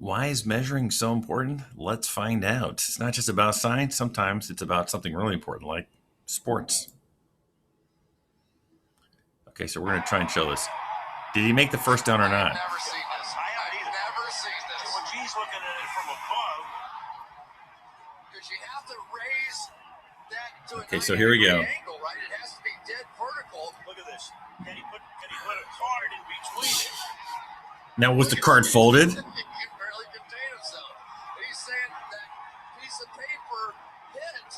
Why is measuring so important? Let's find out. It's not just about science. Sometimes it's about something really important, like sports. Okay, so we're going to try and show this. Did he make the first down or not? I've never seen this. I've never seen this. Well, he's looking at it from above. Because you have to raise that to a Okay, so here we go. angle, right? It has to be dead vertical. Look at this. Can he put a card in between it? Now, was the card folded? He can barely contain himself. And he's saying that piece of paper hit.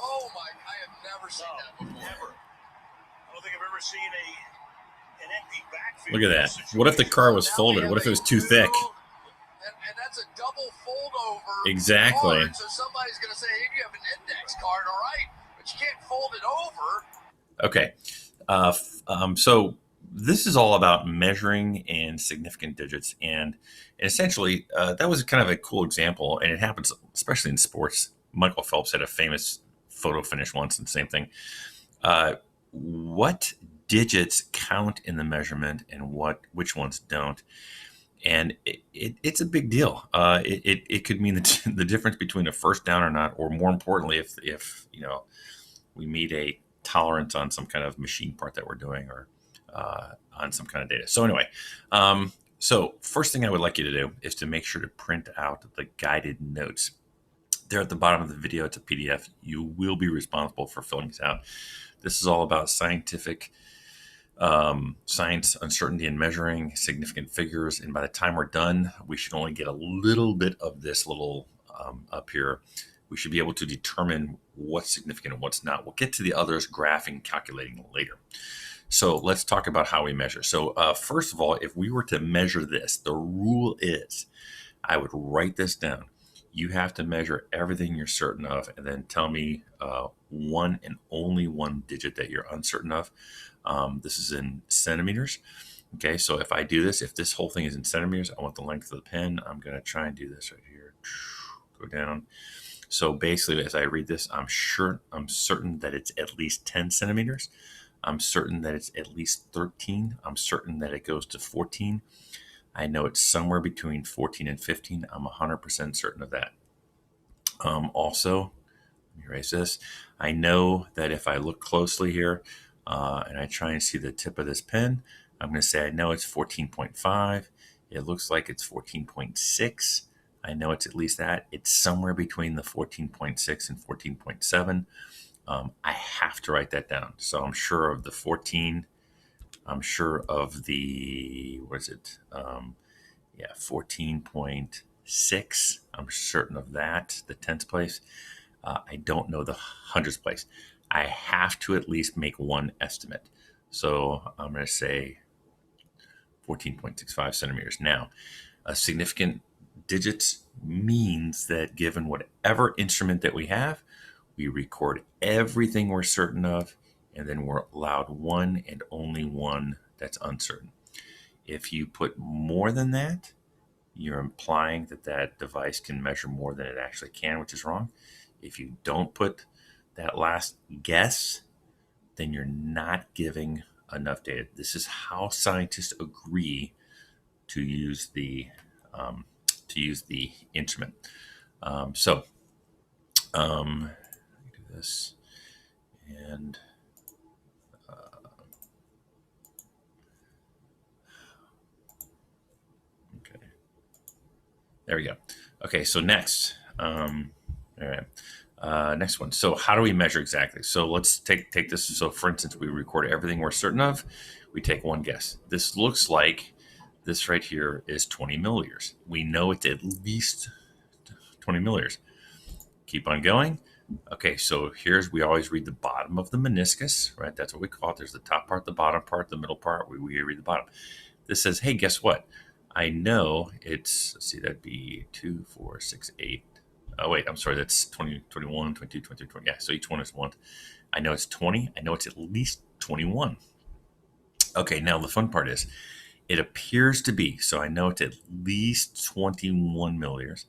Oh my! I have never seen that before. Never. I don't think I've ever seen an empty backfield. Look at that. What if the card was folded? What if it was too thick? And that's a double fold over. Exactly. Card, so somebody's going to say, hey, you have an index card, all right, but you can't fold it over. Okay. So this is all about measuring and significant digits. And essentially, that was kind of a cool example. And it happens, especially in sports. Michael Phelps had a famous photo finish once, and the same thing. What digits count in the measurement and which ones don't? And it's a big deal. It could mean the difference between a first down or not, or more importantly, if we meet a tolerance on some kind of machine part that we're doing, or on some kind of data. So anyway, so first thing I would like you to do is to make sure to print out the guided notes. There at the bottom of the video, it's a PDF. You will be responsible for filling this out. This is all about scientific science, uncertainty, and measuring significant figures. And by the time we're done, we should only get a little bit of this little up here. We should be able to determine what's significant and what's not. We'll get to the others, graphing, calculating later. So let's talk about how we measure. So first of all, if we were to measure this, the rule is I would write this down. You have to measure everything you're certain of, and then tell me one and only one digit that you're uncertain of. This is in centimeters. Okay, so if I do this, if this whole thing is in centimeters, I want the length of the pen. I'm going to try and do this right here. Go down. So basically, as I read this, I'm certain that it's at least 10 centimeters. I'm certain that it's at least 13. I'm certain that it goes to 14. I know it's somewhere between 14 and 15. I'm 100% certain of that. Also, let me erase this. I know that if I look closely here and I try and see the tip of this pen, I'm going to say I know it's 14.5. It looks like it's 14.6. I know it's at least that. It's somewhere between the 14.6 and 14.7. I have to write that down. So I'm sure of the 14. I'm sure of the, 14.6. I'm certain of that, the 10th place. I don't know the 100th place. I have to at least make one estimate. So I'm going to say 14.65 centimeters. Now, significant digits means that given whatever instrument that we have, we record everything we're certain of, and then we're allowed one and only one that's uncertain. If you put more than that, you're implying that that device can measure more than it actually can, which is wrong. If you don't put that last guess, then you're not giving enough data. This is how scientists agree to use the instrument. Do this and okay, there we go. Okay, so next, all right. Next one. So how do we measure exactly? So let's take this. So for instance, we record everything we're certain of. We take one guess. This looks like this right here is 20 milliliters. We know it's at least 20 milliliters. Keep on going. Okay, so we always read the bottom of the meniscus, right? That's what we call it. There's the top part, the bottom part, the middle part. We read the bottom. This says, hey, guess what? I know it's, let's see, that'd be 2, 4, 6, 8. Oh, wait, I'm sorry. That's 20, 21, 22, 23, 20. Yeah, so each one is one. I know it's 20. I know it's at least 21. Okay, now the fun part is it appears to be, so I know it's at least 21 milliliters.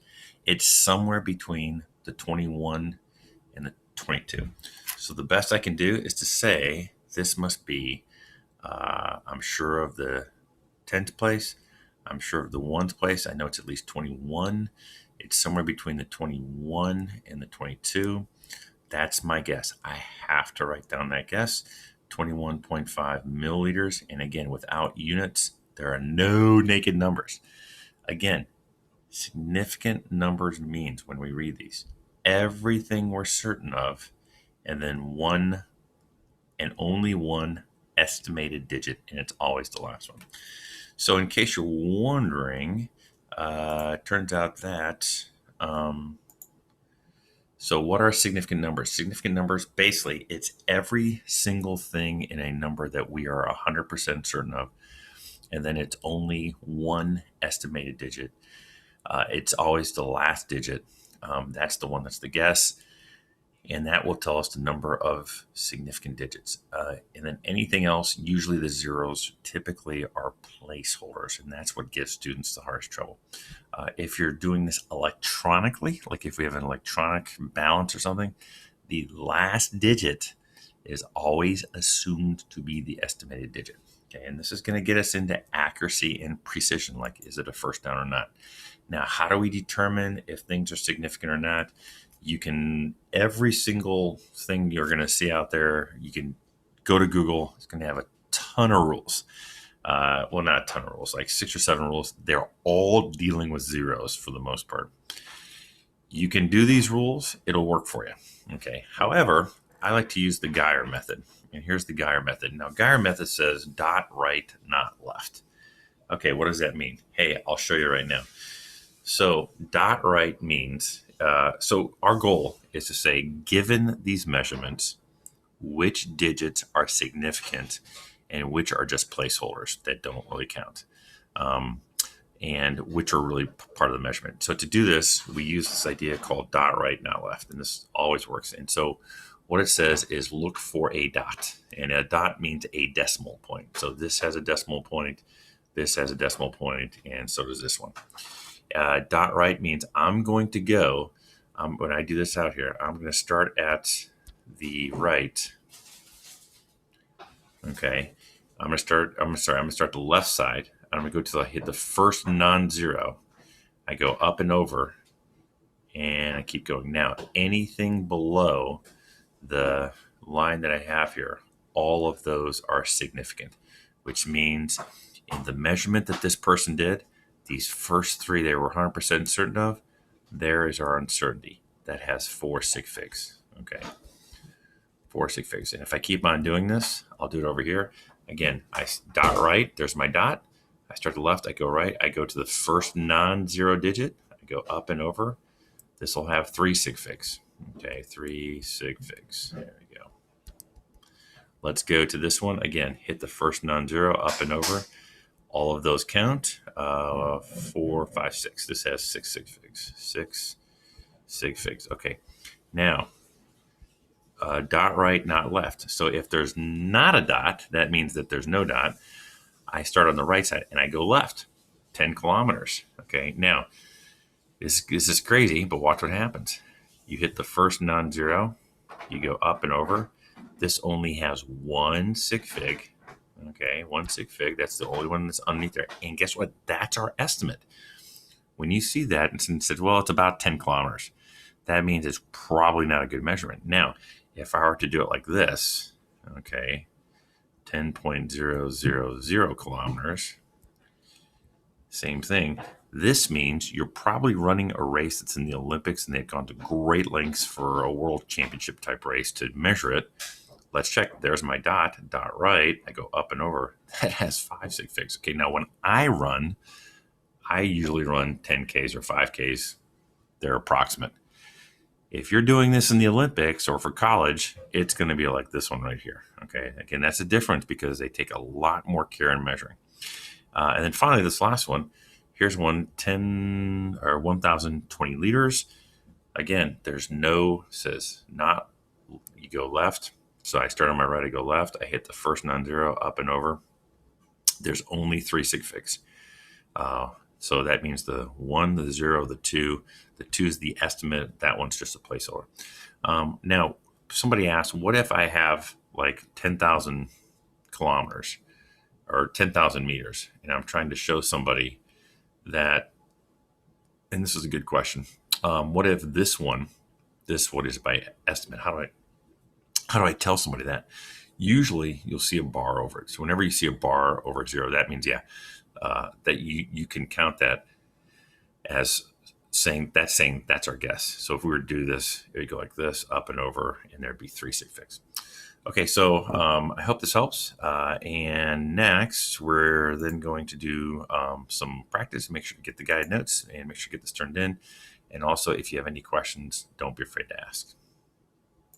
It's somewhere between the 21 and the 22. So the best I can do is to say this must be, I'm sure of the 10th place. I'm sure of the ones place. I know it's at least 21. It's somewhere between the 21 and the 22. That's my guess. I have to write down that guess. 21.5 milliliters. And again, without units, there are no naked numbers. Again, significant numbers means when we read these, everything we're certain of, and then one and only one estimated digit, and it's always the last one. So, in case you're wondering, it turns out that. So, what are significant numbers? Significant numbers, basically, it's every single thing in a number that we are 100% certain of, and then it's only one estimated digit. It's always the last digit. That's the one that's the guess. And that will tell us the number of significant digits. And then anything else, usually the zeros typically are placeholders, and that's what gives students the hardest trouble. If you're doing this electronically, like if we have an electronic balance or something, the last digit is always assumed to be the estimated digit. Okay, and this is going to get us into accuracy and precision, like is it a first down or not? Now, how do we determine if things are significant or not? You can, every single thing you're going to see out there, you can go to Google. It's going to have a ton of rules. Well, not a ton of rules, like 6 or 7 rules. They're all dealing with zeros for the most part. You can do these rules. It'll work for you. Okay. However, I like to use the Geyer method. And here's the Geyer method. Now, Geyer method says dot right, not left. Okay, what does that mean? Hey, I'll show you right now. So dot right means, so our goal is to say, given these measurements, which digits are significant and which are just placeholders that don't really count, and which are really part of the measurement. So to do this, we use this idea called dot right, not left, and this always works. And so what it says is look for a dot, and a dot means a decimal point. So this has a decimal point, this has a decimal point, and so does this one. Dot right means I'm going to go, when I do this out here, I'm going to start at the right. Okay. I'm going to start the left side. I'm going to go to hit the first non-zero. I go up and over, and I keep going. Now, anything below the line that I have here, all of those are significant, which means in the measurement that this person did, these first 3 they were 100% certain of, there is our uncertainty. That has 4 sig figs. Okay. 4 sig figs. And if I keep on doing this, I'll do it over here. Again, I dot right, there's my dot. I start to the left, I go right, I go to the first non-zero digit, I go up and over. This will have 3 sig figs. Okay, 3 sig figs. There we go. Let's go to this one. Again, hit the first non-zero, up and over. All of those count. 4, 5, 6. This has 6 sig figs. 6 sig figs. Okay. Now, dot right, not left. So if there's not a dot, that means that there's no dot. I start on the right side and I go left, 10 kilometers. Okay. Now, this is crazy, but watch what happens. You hit the first non-zero. You go up and over. This only has 1 sig fig. Okay, 1 sig fig. That's the only one that's underneath there. And guess what? That's our estimate. When you see that and said, well, it's about 10 kilometers, that means it's probably not a good measurement. Now, if I were to do it like this, okay, 10.000 kilometers, same thing. This means you're probably running a race that's in the Olympics, and they've gone to great lengths for a world championship type race to measure it. Let's check. There's my dot right. I go up and over. That has 5 sig figs. Okay, now when I run, I usually run 10Ks or 5Ks. They're approximate. If you're doing this in the Olympics or for college, it's going to be like this one right here. Okay, again, that's a difference because they take a lot more care in measuring. And then finally, this last one, here's 1,020 liters. Again, there's no, says not, you go left. So I start on my right, I go left. I hit the first non-zero, up and over. There's only 3 sig figs. So that means the 1, the 0, the 2. The 2 is the estimate. That one's just a placeholder. Now, somebody asked, what if I have like 10,000 kilometers or 10,000 meters, and I'm trying to show somebody that, and this is a good question. What if this what is by estimate? How do I tell somebody that? Usually you'll see a bar over it. So whenever you see a bar over 0, that means, that you can count that as saying that's our guess. So if we were to do this, it would go like this, up and over, and there'd be 3 sig figs. Okay, so I hope this helps. And next, we're then going to do some practice. Make sure to get the guide notes and make sure to get this turned in. And also, if you have any questions, don't be afraid to ask.